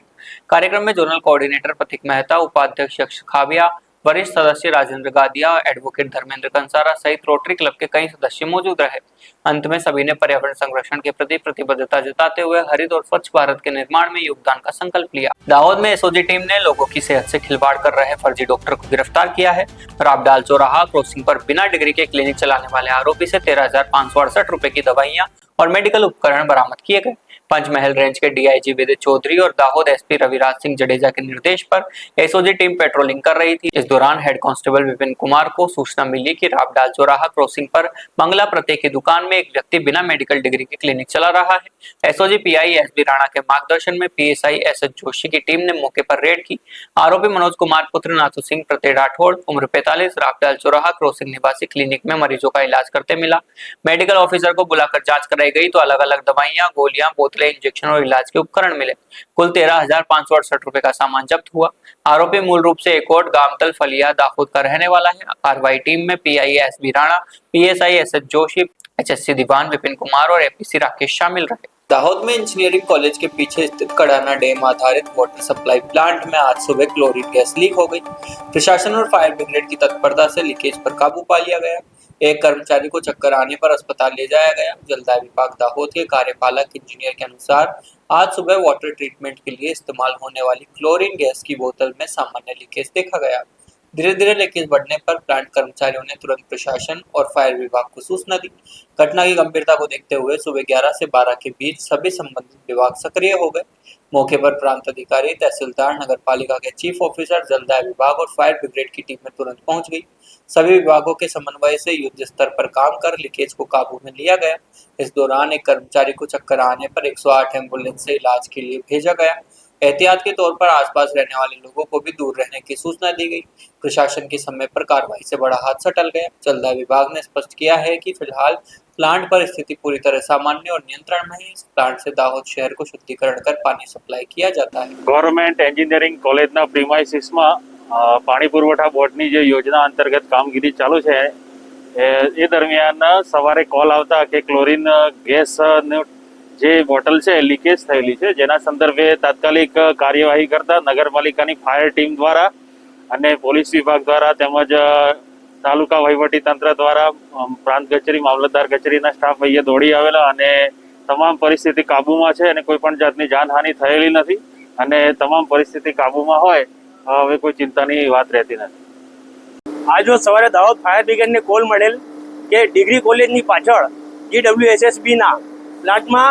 कार्यक्रम में जोनल कोऑर्डिनेटर प्रतीक मेहता, उपाध्यक्ष यक्ष खाविया, वरिष्ठ सदस्य राजेंद्र गादिया और एडवोकेट धर्मेंद्र कंसारा सहित रोटरी क्लब के कई सदस्य मौजूद रहे। अंत में सभी ने पर्यावरण संरक्षण के प्रति प्रतिबद्धता जताते हुए हरित और स्वच्छ भारत के निर्माण में योगदान का संकल्प लिया। दाहोद में एसओजी टीम ने लोगों की सेहत से खिलवाड़ कर रहे फर्जी डॉक्टर को गिरफ्तार किया है। राबडाल चौराहा क्रॉसिंग पर बिना डिग्री के क्लिनिक चलाने वाले आरोपी से 13,568 रुपए की दवाइयां और मेडिकल उपकरण बरामद किए गए। पंचमहल रेंज के डीआईजी विदित चौधरी और दाहोद एसपी रविराज सिंह जडेजा के निर्देश पर एसओजी टीम पेट्रोलिंग कर रही थी। इस दौरान हेड कांस्टेबल विपिन कुमार को सूचना मिली कि राबडाल चौराहा क्रॉसिंग पर मंगला प्रत्यय की दुकान में एक व्यक्ति बिना मेडिकल डिग्री के क्लिनिक चला रहा है। एसओजी पीआई एसबी राणा के मार्गदर्शन में पीएसआई एसएच जोशी की टीम ने मौके पर रेड की। आरोपी मनोज कुमार पुत्र नाथू सिंह प्रत्यय राठौड़ उम्र 45 राबडाल चौराहा क्रॉसिंग निवासी क्लिनिक में मरीजों का इलाज करते मिला। मेडिकल ऑफिसर को बुलाकर जांच कराई गई तो अलग अलग दवाइयां, गोलियां, बोतलें, इंजेक्शन और इलाज के उपकरण मिले। कुल 13,568 रुपए का सामान जब्त हुआ। आरोपी मूल रूप से एकोट गामतल फलिया दाहोद का रहने वाला है। कार्रवाई टीम में PI SB Rana, PSI SH Joshi, HSC दीवान विपिन कुमार और एपीसी राकेश शामिल रहे। दाहोद में इंजीनियरिंग कॉलेज के पीछे स्थित कड़ाना डैम आधारित वाटर सप्लाई प्लांट में आज सुबह क्लोरीन गैस लीक हो गई। प्रशासन और फायर ब्रिगेड की तत्परता से लीकेज पर काबू पा लिया गया। एक कर्मचारी को चक्कर आने पर अस्पताल ले जाया गया। जलदाय विभाग दाहोद के कार्यपालक इंजीनियर के अनुसार आज सुबह वाटर ट्रीटमेंट के लिए इस्तेमाल होने वाली क्लोरीन गैस की बोतल में सामान्य लीकेज देखा गया। धीरे धीरे लीकेज बढ़ने पर प्लांट कर्मचारियों ने तुरंत प्रशासन और फायर विभाग को सूचना दी। घटना की गंभीरता को देखते हुए सुबह 11 से 12 के बीच सभी संबंधित विभाग सक्रिय हो गए। मौके पर प्रांत अधिकारी, तहसीलदार, नगर पालिका के चीफ ऑफिसर, जलदाय विभाग और फायर ब्रिगेड की टीमें तुरंत पहुंच गई। सभी विभागों के समन्वय से युद्ध स्तर पर काम कर लीकेज को काबू में लिया गया। इस दौरान एक कर्मचारी को चक्कर आने पर 108 एम्बुलेंस से इलाज के लिए भेजा गया। एहतियात के तौर पर आसपास रहने वाले लोगों को भी दूर रहने की सूचना दी गई। प्रशासन की समय पर कार्रवाई से बड़ा हादसा टल गया। जलदाय विभाग ने स्पष्ट किया है कि फिलहाल प्लांट पर स्थिति पूरी तरह सामान्य और नियंत्रण में है। इस प्लांट से दाहोद शहर को शुद्धिकरण कर पानी सप्लाई किया जाता है। गवर्नमेंट एंजीनियरिंग कॉलेजना प्रीमाइसिसમાં પાણી પુરવઠા બોર્ડની જે યોજના અંતર્ગત કામગીરી ચાલુ છે એ દરમિયાન સવારે કોલ આવતા કે ક્લોરીન ગેસનો જે બોટલ છે લીકેજ થયેલી છે, જેના સંદર્ભે તાત્કાલિક કાર્યવાહી કરતા નગરપાલિકાની ફાયર ટીમ દ્વારા અને પોલીસ વિભાગ દ્વારા તેમજ તાલુકા વહીવટી તંત્ર દ્વારા પ્રાંત કચેરી, મામલતદાર કચેરીના સ્ટાફ અહીંયા દોડી આવેલા અને તમામ પરિસ્થિતિ કાબૂમાં છે અને કોઈ પણ જાતની જાનહાનિ થયેલી નથી અને તમામ પરિસ્થિતિ કાબૂમાં હોય હવે કોઈ ચિંતાની વાત રહેતી નથી। આજ રોજ સવારે દાહોદ ફાયર બ્રિગેડને કોલ મળેલ કે ડિગ્રી કોલેજની પાછળ GWSSBના પ્લાન્ટમાં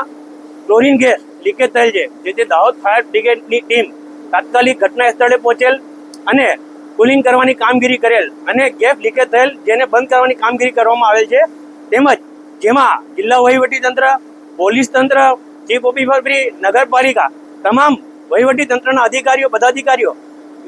ક્લોરીન ગેસ લીકેજ થયેલ છે, જેથી દાહોદ ફાયર બ્રિગેડની ટીમ તાત્કાલિક ઘટના સ્થળે પહોંચેલ અને કુલિંગ કરવાની કામગીરી કરેલ અને ગેસ લીકેજ થયેલ જેને બંધ કરવાની કામગીરી કરવામાં આવેલ છે। તેમજ જેમાં જિલ્લા વહીવટી તંત્ર, પોલીસ તંત્ર, ચીફ ઓફિસર, નગરપાલિકા, તમામ वहीवटी तंत्र अधिकारियों, पदाधिकारियों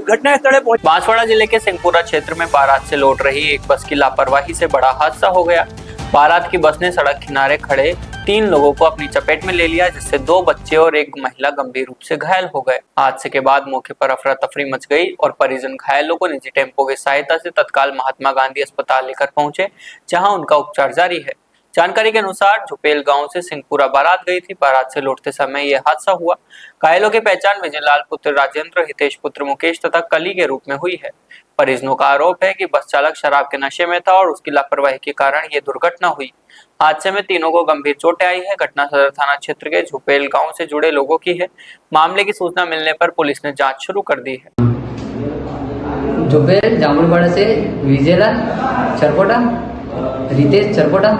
घटनास्थल पहुंचे। बांसवाड़ा जिले के सिंहपुरा क्षेत्र में बारात से लौट रही एक बस की लापरवाही से बड़ा हादसा हो गया। बारात की बस ने सड़क किनारे खड़े 3 लोगों को अपनी चपेट में ले लिया, जिससे 2 बच्चे और एक महिला गंभीर रूप से घायल हो गए। हादसे के बाद मौके पर अफरा तफरी मच गई और परिजन घायलों को निजी टेम्पो की सहायता से तत्काल महात्मा गांधी अस्पताल लेकर पहुंचे, जहां उनका उपचार जारी है। जानकारी के अनुसार झुपेल गांव से सिंहपुरा बारात गई थी। बारात से लौटते समय यह हादसा हुआ। घायलों की पहचान विजयलाल पुत्र राजेंद्र, हितेश पुत्र मुकेश तथा कली के रूप में हुई है। परिजनों का आरोप है कि बस चालक शराब के नशे में था और उसकी लापरवाही के कारण ये दुर्घटना हुई। हादसे में तीनों को गंभीर चोटें आई है। घटना सदर थाना क्षेत्र के झुपेल गांव से जुड़े लोगों की है। मामले की सूचना मिलने पर पुलिस ने जांच शुरू कर दी है। झुपेल जामुलपाड़ा से विजयलाल चरपोटा, रितेश चरपोटा,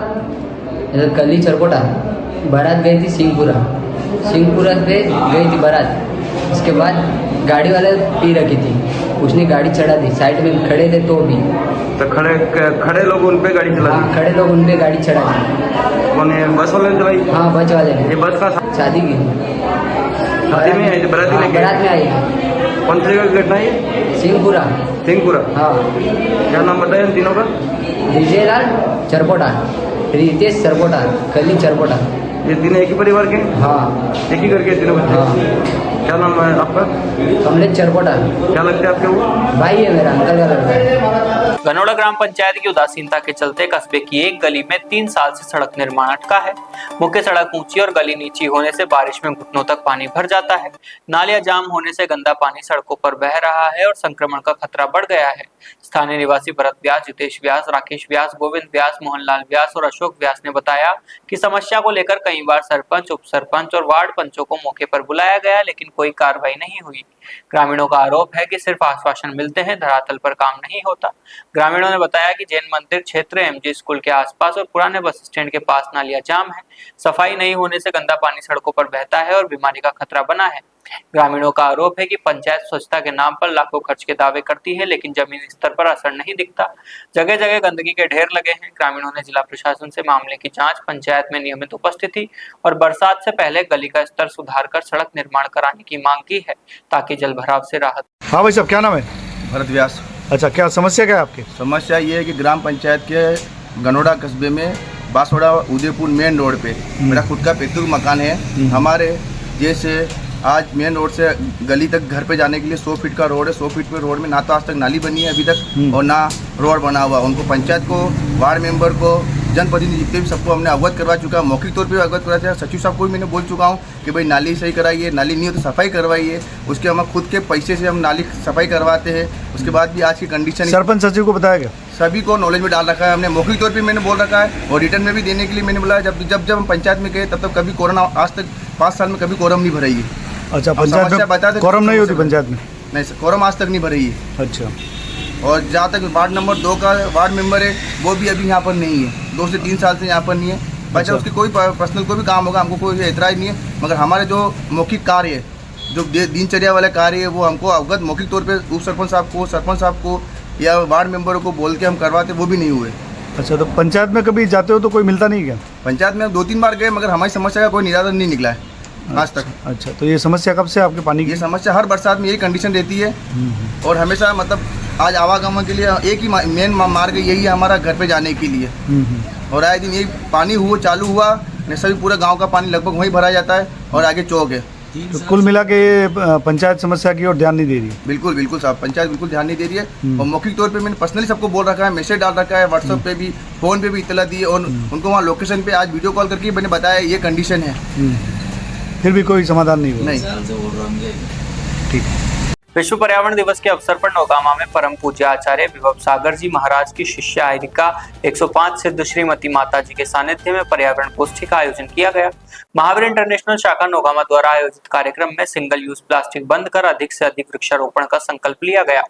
कली चरपोटा बारात गई थी सिंहपुरा पे गई थी बारात। उसके बाद गाड़ी वाले पी रखी थी, उसने गाड़ी चढ़ा दी। साइड में खड़े थे तो भी तो खड़े लोग उन पे गाड़ी चला दी। खड़े लोग उन पे गाड़ी चढ़ा दी। कौन है? बस वाले ने चलाई? हाँ, बस वाले ने। ये बस का शादी की शादी में आई थी, बारात लेके? बारात में आई। कौन सी जगह की घटना है? सिंहपुरा। हाँ। क्या नाम बताया तीनों का? विजयलाल चरपोटा, रितेश चरपोटा, कली चरपोटा। ये तीनों एक ही परिवार के? हाँ, एक ही करके तीनों बच्चे? हाँ। क्या नाम है आपका? कमलेश चरपोटा। क्या लगता है आपके वो? भाई है मेरा, अंकल का लड़का है। गनौड़ा ग्राम पंचायत की उदासीनता के चलते कस्बे की एक गली में 3 साल से सड़क निर्माण अटका है। मुख्य सड़क ऊंची और गली नीची होने से बारिश में घुटनों तक पानी भर जाता है। नालियां जाम होने से गंदा पानी सड़कों पर बह रहा है और संक्रमण का खतरा बढ़ गया है। स्थानीय निवासी भरत व्यास, जितेश व्यास, राकेश व्यास, गोविंद व्यास, मोहनलाल व्यास और अशोक व्यास ने बताया कि समस्या को लेकर कई बार सरपंच, उप सरपंच और वार्ड पंचों को मौके पर बुलाया गया, लेकिन कोई कार्रवाई नहीं हुई। ग्रामीणों का आरोप है कि सिर्फ आश्वासन मिलते हैं, धरातल पर काम नहीं होता। ग्रामीणों ने बताया कि जैन मंदिर क्षेत्र, एमजी स्कूल के आसपास और पुराने बस स्टैंड के पास नालियां जाम है। सफाई नहीं होने से गंदा पानी सड़कों पर बहता है और बीमारी का खतरा बना है। ग्रामीणों का आरोप है कि पंचायत स्वच्छता के नाम पर लाखों खर्च के दावे करती है, लेकिन जमीनी स्तर पर असर नहीं दिखता। जगह जगह गंदगी के ढेर लगे हैं। ग्रामीणों ने जिला प्रशासन से मामले की जांच, पंचायत में नियमित उपस्थिति और बरसात से पहले गली का स्तर सुधार कर सड़क निर्माण कराने की मांग की है, ताकि जल भराव से राहत। हाँ भाई साहब, क्या नाम है? भरत व्यास। अच्छा, क्या समस्या क्या है आपकी? समस्या ये है कि ग्राम पंचायत के गनौड़ा कस्बे में बांसवाड़ा उदयपुर मेन रोड पे मेरा खुद का पैतृक मकान है। हमारे जैसे आज मेन रोड से गली तक घर पे जाने के लिए 100 फीट का रोड है। 100 फीट पे रोड में ना तो आज तक नाली बनी है अभी तक और ना रोड बना हुआ। उनको पंचायत को, वार्ड मेंबर को, जनप्रतिनिधि जितने भी सबको हमने अवगत करवा चुका है। मौखिक तौर पे अवगत करवा, सचिव साहब को भी मैंने बोल चुका हूँ कि भाई नाली सही कराइए, नाली नहीं हो तो सफाई करवाइए। उसके हम खुद के पैसे से हम नाली सफाई करवाते हैं। उसके बाद भी आज की कंडीशन सरपंच सचिव को बताया गया, सभी को नॉलेज में डाल रखा है हमने। मौखिक तौर पे मैंने बोल रखा है और रिटर्न में भी देने के लिए मैंने बोला। जब हम पंचायत में गए तब कभी कोरोना, आज तक 5 साल में कभी कोरम नहीं भराई है। अच्छा, पंचायत में कोरम नहीं होती? पंचायत में नहीं सर, कोरम आज तक नहीं भराई है। अच्छा, और जहाँ तक वार्ड नंबर 2 का वार्ड मेंबर है, वो भी अभी यहाँ पर नहीं है। 2 से 3 साल से यहाँ पर नहीं है। बच्चा उसकी कोई पर्सनल कोई भी काम होगा, हमको कोई एतराज़ नहीं है। मगर हमारे जो मौखिक कार्य है, जो दिनचर्या वाले कार्य है, वो हमको अवगत मौखिक तौर पे उप सरपंच साहब को, सरपंच साहब को या वार्ड मेंबरों को बोल के हम करवाते, वो भी नहीं हुए। अच्छा, तो पंचायत में कभी जाते हो तो कोई मिलता नहीं क्या? पंचायत में 2-3 बार गए, मगर हमारी समस्या का कोई निराकरण नहीं निकला है आज तक। अच्छा, तो ये समस्या कब से आपके पानी की? ये समस्या हर बरसात में यही कंडीशन रहती है और हमेशा मतलब आज आवागमन के लिए एक ही मेन मार्ग यही है हमारा, घर पे जाने के लिए। और आए दिन यही पानी चालू हुआ, सभी पूरे गांव का पानी लगभग वहीं भरा जाता है और आगे चौक है। तो कुल मिला के पंचायत समस्या की ओर ध्यान नहीं दे रही है? बिल्कुल बिल्कुल साहब, पंचायत बिल्कुल ध्यान नहीं दे रही है। और मौखिक तौर पे मैंने पर्सनली सबको बोल रखा है, मैसेज डाल रखा है, व्हाट्सएप पे भी, फ़ोन पे भी इतला दी है और उनको वहाँ लोकेशन पे आज वीडियो कॉल करके मैंने बताया ये कंडीशन है। फिर भी कोई समाधान नहीं हुआ? नहीं। ठीक। विश्व पर्यावरण दिवस के अवसर पर नौगामा में परम पूज्य आचार्य विभव सागर जी महाराज की शिष्या आयरिका 105 सिद्ध श्रीमती माता जी के सानिध्य में पर्यावरण गोष्ठी का आयोजन किया गया। महावीर इंटरनेशनल शाखा नौगामा द्वारा आयोजित कार्यक्रम में सिंगल यूज प्लास्टिक बंद कर अधिक से अधिक वृक्षारोपण का संकल्प लिया गया।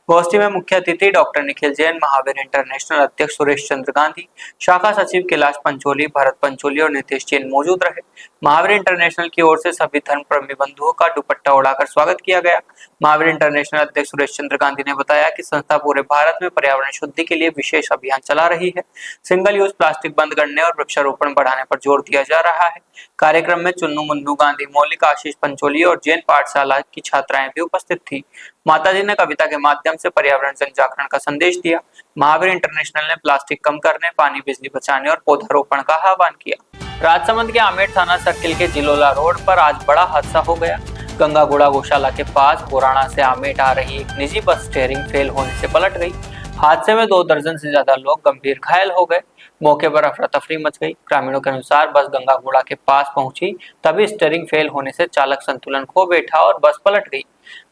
गोष्ठी में मुख्य अतिथि डॉक्टर निखिल जैन, महावीर इंटरनेशनल अध्यक्ष सुरेश चंद्र गांधी, शाखा सचिव कैलाश पंचोली, भरत पंचोली और नितेश जैन मौजूद रहे। महावीर इंटरनेशनल की ओर से सभी धर्म प्रेमी बंधुओं का दुपट्टा उड़ाकर स्वागत किया गया। महावीर इंटरनेशनल अध्यक्ष सुरेश चंद्र गांधी ने बताया कि संस्था पूरे भारत में पर्यावरण शुद्धि के लिए विशेष अभियान चला रही है। सिंगल यूज प्लास्टिक बंद करने और वृक्षारोपण बढ़ाने पर जोर दिया जा रहा है। कार्यक्रम में चुन्नू मुन्नू गांधी, मौलिक, आशीष पंचोली और जैन पाठशाला की छात्राएं भी उपस्थित थी। माताजी ने कविता के माध्यम से पर्यावरण जन जागरण का संदेश दिया। महावीर इंटरनेशनल ने प्लास्टिक कम करने, पानी बिजली बचाने और पौधारोपण का आह्वान किया। राजसमंद के आमेर थाना सर्किल के जिलोला रोड पर आज बड़ा हादसा हो गया। गंगागुड़ा गौशाला के पास बोराना से आमेट आ रही एक निजी बस स्टीयरिंग फेल होने से पलट गई। हादसे में 2 दर्जन से ज्यादा लोग गंभीर घायल हो गए। मौके पर अफरा तफरी मच गई। ग्रामीणों के अनुसार बस गंगागुड़ा के पास पहुंची तभी स्टीयरिंग फेल होने से चालक संतुलन खो बैठा और बस पलट गई।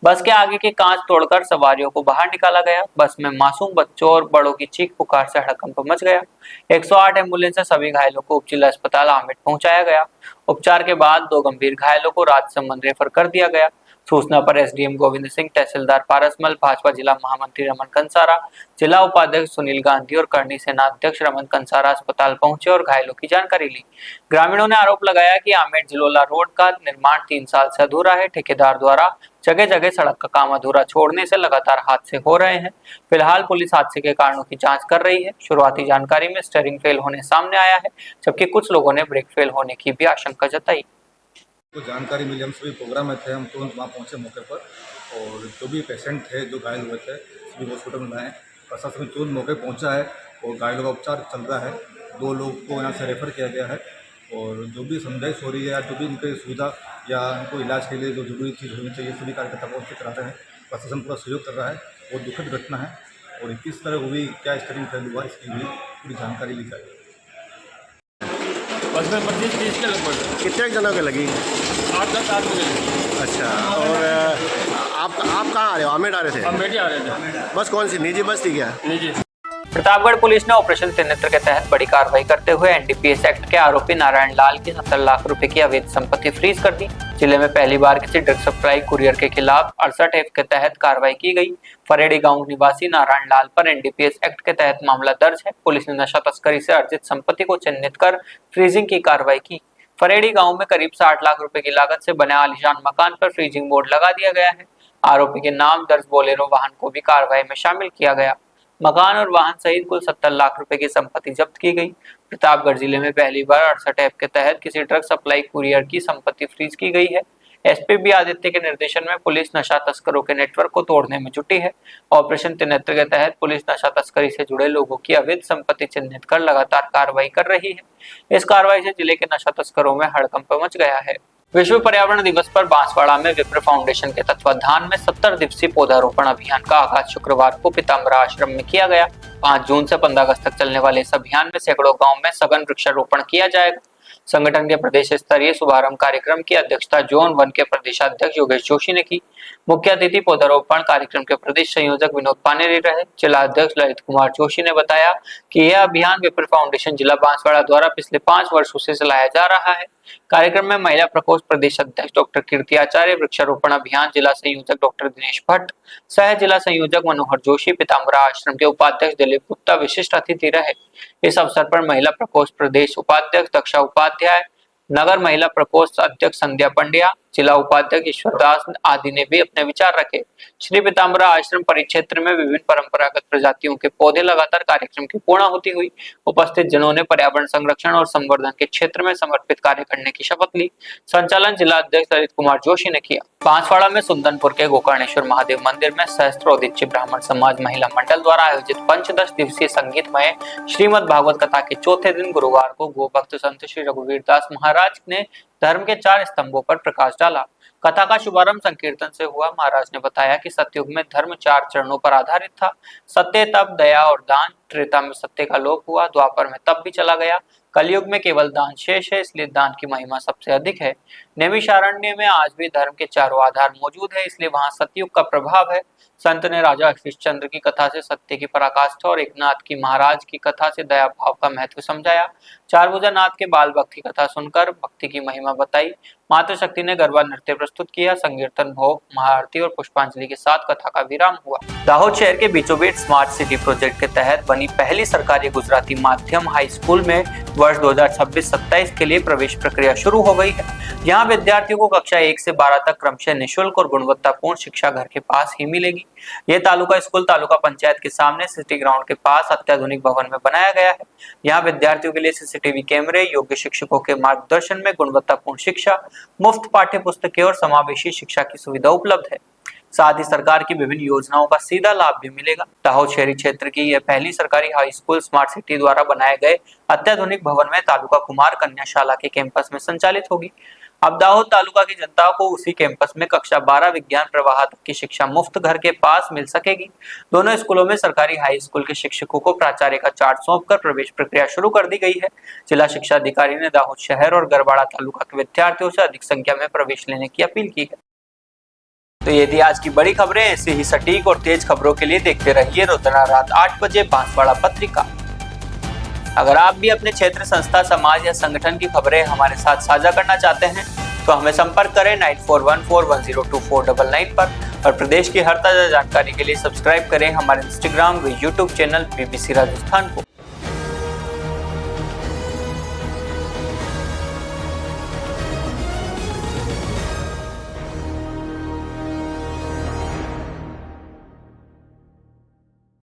बस के आगे के कांच तोड़कर सवारियों को बाहर निकाला गया। बस में मासूम बच्चों और बड़ों की चीख पुकार से हड़कंप मच गया। 108 एम्बुलेंस से सभी घायलों को उपजिला अस्पताल आमेट पहुंचाया गया। उपचार के बाद 2 गंभीर घायलों को राजसमंद रेफर कर दिया गया। सूचना पर एसडीएम गोविंद सिंह, तहसीलदार पारसमल, भाजपा जिला महामंत्री रमन कंसारा, जिला उपाध्यक्ष सुनील गांधी और करनी सेना अध्यक्ष रमन कंसारा अस्पताल पहुंचे और घायलों की जानकारी ली। ग्रामीणों ने आरोप लगाया कि आमेट जिलोला रोड का निर्माण 3 साल से अधूरा है। ठेकेदार द्वारा जगह जगह सड़क का काम अधूरा छोड़ने से लगातार हादसे हो रहे हैं। फिलहाल पुलिस हादसे के कारणों की जांच कर रही है। शुरुआती जानकारी में स्टीयरिंग फेल होने सामने आया है, जबकि कुछ लोगों ने ब्रेक फेल होने की भी आशंका जताई। तो जानकारी मिली, हम सभी प्रोग्राम में थे, हम तुरंत वहाँ पहुँचे मौके पर और जो भी पेशेंट थे जो घायल हुए थे सभी हॉस्पिटल में लाए। प्रशासन तुरंत मौके पहुँचा है और घायलों का उपचार चल रहा है। 2 लोग को यहाँ से रेफर किया गया है और जो भी समझाइश हो रही है या जो भी इनकी सुविधा या इनको इलाज के लिए जो जरूरी चीज़ होनी चाहिए सभी कार्यकर्ता पहुँच करा रहे हैं। प्रशासन पूरा सहयोग कर रहा है। बहुत दुखद घटना है और किस तरह हुई, क्या स्टेरिंग फेल हुआ, इसकी भी पूरी जानकारी ली जाएगी। बस में 25-30 के लगभग। कितने जनों के लगी? 8-10 आदमी के। अच्छा, और आप कहाँ आ रहे हो? अमेठी आ रहे थे? अमेठी आ रहे थे। बस कौन सी निजी बस थी क्या? निजी। प्रतापगढ़ पुलिस ने ऑपरेशन त्रिनेत्र के तहत बड़ी कार्रवाई करते हुए एनडीपीएस एक्ट के आरोपी नारायण लाल की 70 लाख रुपए की अवैध संपत्ति फ्रीज कर दी। जिले में पहली बार किसी ड्रग सप्लाई कुरियर के खिलाफ 68F के तहत कार्रवाई की गई। फरेड़ी गांव निवासी नारायण लाल पर एनडीपीएस एक्ट के तहत मामला दर्ज है। पुलिस ने नशा तस्करी से अर्जित संपत्ति को चिन्हित कर फ्रीजिंग की कार्रवाई की। फरेड़ी गांव में करीब 60 लाख रुपए की लागत से बने आलीशान मकान पर फ्रीजिंग बोर्ड लगा दिया गया है। आरोपी के नाम दर्ज बोलेरो वाहन को भी कार्रवाई में शामिल किया गया। मकान और वाहन सहित कुल 70 लाख रुपए की संपत्ति जब्त की गई। प्रतापगढ़ जिले में पहली बार 68F के तहत किसी ड्रग सप्लाई कुरियर की संपत्ति फ्रीज की गई है। एसपी बी आदित्य के निर्देशन में पुलिस नशा तस्करों के नेटवर्क को तोड़ने में जुटी है। ऑपरेशन त्रिनेत्र के तहत पुलिस नशा तस्करी से जुड़े लोगों की अवैध संपत्ति चिन्हित कर लगातार कार्रवाई कर रही है। इस कार्रवाई से जिले के नशा तस्करों में हड़कंप मच गया है। विश्व पर्यावरण दिवस पर बांसवाड़ा में विप्र फाउंडेशन के तत्वाधान में 70 दिवसीय पौधारोपण अभियान का आगाज शुक्रवार को पीताम्बरा आश्रम में किया गया। 5 जून से 15 अगस्त तक चलने वाले इस अभियान में सैकड़ों गांव में सघन वृक्षारोपण किया जाएगा। संगठन के प्रदेश स्तरीय शुभारंभ कार्यक्रम की अध्यक्षता जोन 1 के प्रदेशाध्यक्ष योगेश जोशी ने की। मुख्य अतिथि पौधारोपण कार्यक्रम के प्रदेश संयोजक विनोद पानेरी रहे। जिला अध्यक्ष ललित कुमार जोशी ने बताया कि यह अभियान विप्र फाउंडेशन जिला बांसवाड़ा द्वारा पिछले 5 वर्षों से चलाया जा रहा है। कार्यक्रम में महिला प्रकोष्ठ प्रदेश अध्यक्ष डॉक्टर कीर्ति आचार्य, वृक्षारोपण अभियान जिला संयोजक डॉक्टर दिनेश भट्ट, सह जिला संयोजक मनोहर जोशी, पीताम्बरा आश्रम के उपाध्यक्ष दिलीप गुप्ता विशिष्ट अतिथि रहे। इस अवसर पर महिला प्रकोष्ठ प्रदेश उपाध्यक्ष दक्षा उपाध्याय, नगर महिला प्रकोष्ठ अध्यक्ष संध्या पंड्या, जिला उपाध्यक्ष ईश्वर दास आदि ने भी अपने विचार रखे। श्री पीताम्बरा आश्रम परिक्षेत्र में विभिन्न परंपरागत प्रजातियों के पौधे लगातार कार्यक्रम की पूर्णाहुति हुई। उपस्थित जनों ने पर्यावरण संरक्षण और संवर्धन के क्षेत्र में समर्पित कार्य करने की शपथ ली। संचालन जिला अध्यक्ष ललित कुमार जोशी ने किया। बांसवाड़ा में सुंदनपुर के गोकर्णेश्वर महादेव मंदिर में सहस्त्रोदित ब्राह्मण समाज महिला मंडल द्वारा आयोजित पंचदश दिवसीय संगीतमय श्रीमद भागवत कथा के चौथे दिन गुरुवार को गोभक्त संत श्री रघुवीर दास महाराज ने धर्म के 4 स्तंभों पर प्रकाश डाला। कथा का शुभारंभ संकीर्तन से हुआ। महाराज ने बताया कि सतयुग में धर्म 4 चरणों पर आधारित था। सत्य, तप, दया और दान। त्रेता में सत्य का लोप हुआ। द्वापर में तप भी चला गया। कलयुग में केवल दान शेष है, इसलिए दान की महिमा सबसे अधिक है। नैमिषारण्य में आज भी धर्म के चारों आधार मौजूद है, इसलिए वहां सतयुग का प्रभाव है। संत ने राजा हरिश्चंद्र की कथा से सत्य की पराकाष्ठा और एकनाथ की महाराज की कथा से दया भाव का महत्व समझाया। चारभुजा नाथ के बाल भक्त की कथा सुनकर भक्ति की महिमा बताई। मातृशक्ति ने गरबा नृत्य प्रस्तुत किया। संकीर्तन, भोग, महाआरती और पुष्पांजलि के साथ कथा का विराम हुआ। दाहोद शहर के बीचों बीच स्मार्ट सिटी प्रोजेक्ट के तहत बनी पहली सरकारी गुजराती माध्यम हाई स्कूल में वर्ष 2026-27 के लिए प्रवेश प्रक्रिया शुरू हो गई है। यहाँ विद्यार्थियों को कक्षा 1 से 12 तक क्रमशः निःशुल्क और गुणवत्तापूर्ण शिक्षा घर के पास ही मिलेगी। यह तालुका स्कूल तालुका पंचायत के सामने सिटी ग्राउंड के पास अत्याधुनिक भवन में बनाया गया है। यहाँ विद्यार्थियों के लिए सीसीटीवी कैमरे, योग्य शिक्षकों के मार्गदर्शन में गुणवत्तापूर्ण शिक्षा, मुफ्त पाठ्य पुस्तकें और समावेशी शिक्षा की सुविधा उपलब्ध है। साथ ही सरकार की विभिन्न योजनाओं का सीधा लाभ भी मिलेगा। दाहोद शहरी क्षेत्र की यह पहली सरकारी हाई स्कूल स्मार्ट सिटी द्वारा बनाए गए अत्याधुनिक भवन में तालुका कुमार कन्याशाला के कैंपस में संचालित होगी। अब दाहोद तालुका की जनता को उसी कैंपस में कक्षा 12 विज्ञान प्रवाह तक की शिक्षा मुफ्त घर के पास मिल सकेगी। दोनों स्कूलों में सरकारी हाई स्कूल के शिक्षकों को प्राचार्य का चार्ट सौंपकर प्रवेश प्रक्रिया शुरू कर दी गई है। जिला शिक्षा अधिकारी ने दाहोद शहर और गरवाड़ा तालुका के विद्यार्थियों से अधिक संख्या में प्रवेश लेने की अपील की है। तो ये थी आज की बड़ी खबरें। ऐसे ही सटीक और तेज खबरों के लिए देखते रहिए रोजाना रात 8 बजे बांसवाड़ा पत्रिका। अगर आप भी अपने क्षेत्र, संस्था, समाज या संगठन की खबरें हमारे साथ साझा करना चाहते हैं तो हमें संपर्क करें 9414102499 पर और प्रदेश की हर ताजा जानकारी के लिए सब्सक्राइब करें हमारे इंस्टाग्राम व यूट्यूब चैनल BBC राजस्थान को।